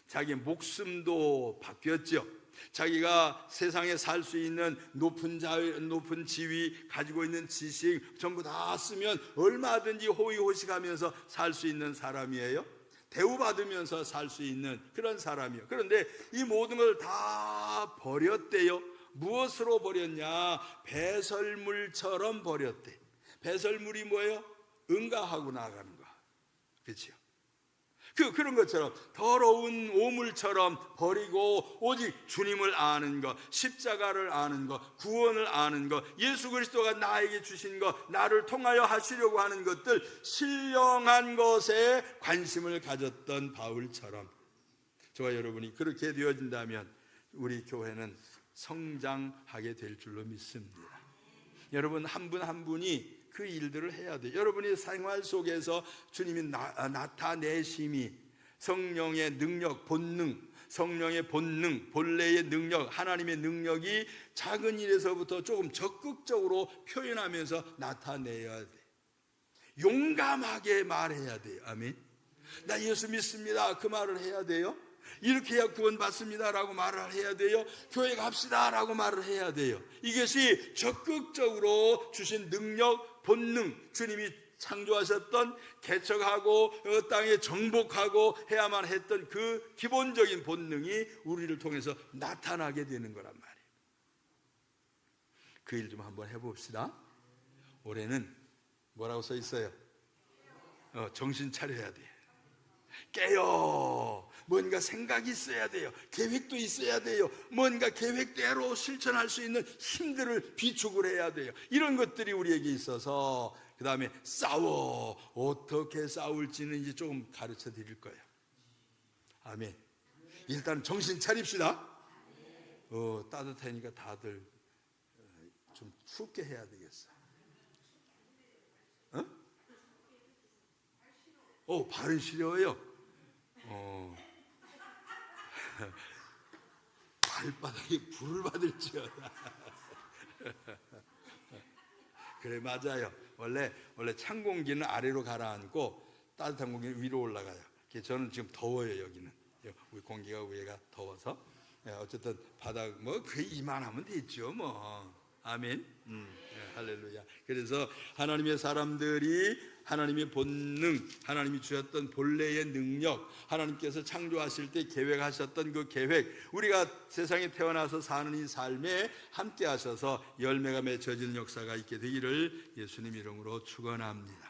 S1: 자기의 목숨도 바뀌었죠. 자기가 세상에 살 수 있는 높은 지위, 가지고 있는 지식 전부 다 쓰면 얼마든지 호의호식하면서 살 수 있는 사람이에요. 대우받으면서 살 수 있는 그런 사람이에요. 그런데 이 모든 걸 다 버렸대요. 무엇으로 버렸냐? 배설물처럼 버렸대. 배설물이 뭐예요? 응가하고 나가는 거. 그렇죠? 그런 것처럼 더러운 오물처럼 버리고 오직 주님을 아는 것, 십자가를 아는 것, 구원을 아는 것, 예수 그리스도가 나에게 주신 것, 나를 통하여 하시려고 하는 것들, 신령한 것에 관심을 가졌던 바울처럼 저와 여러분이 그렇게 되어진다면 우리 교회는 성장하게 될 줄로 믿습니다. 여러분 한 분 한 분이 그 일들을 해야 돼요. 여러분의 생활 속에서 주님이 나타내심이 성령의 능력, 본능, 성령의 본능, 본래의 능력, 하나님의 능력이 작은 일에서부터 조금 적극적으로 표현하면서 나타내야 돼. 용감하게 말해야 돼요. 아멘. 나 예수 믿습니다. 그 말을 해야 돼요. 이렇게 해야 구원 받습니다라고 말을 해야 돼요. 교회 갑시다라고 말을 해야 돼요. 이것이 적극적으로 주신 능력, 본능, 주님이 창조하셨던 개척하고 땅에 정복하고 해야만 했던 그 기본적인 본능이 우리를 통해서 나타나게 되는 거란 말이에요. 그 일 좀 한번 해봅시다. 올해는 뭐라고 써 있어요? 정신 차려야 돼. 깨요. 뭔가 생각이 있어야 돼요. 계획도 있어야 돼요. 뭔가 계획대로 실천할 수 있는 힘들을 비축을 해야 돼요. 이런 것들이 우리에게 있어서 그 다음에 싸워. 어떻게 싸울지는 이제 조금 가르쳐 드릴 거예요. 아멘. 일단 정신 차립시다. 따뜻하니까 다들 좀 춥게 해야 되겠어. 발은 시려워요. 발바닥에 불을 받을지어다. 그래, 맞아요. 원래 찬 공기는 아래로 가라앉고 따뜻한 공기는 위로 올라가요. 저는 지금 더워요. 여기는 우리 공기가 위에가 더워서 어쨌든 바닥 그 이만하면 됐죠. 아멘. 할렐루야. 그래서 하나님의 사람들이 하나님의 본능, 하나님이 주셨던 본래의 능력, 하나님께서 창조하실 때 계획하셨던 그 계획, 우리가 세상에 태어나서 사는 이 삶에 함께 하셔서 열매가 맺혀지는 역사가 있게 되기를 예수님 이름으로 축원합니다.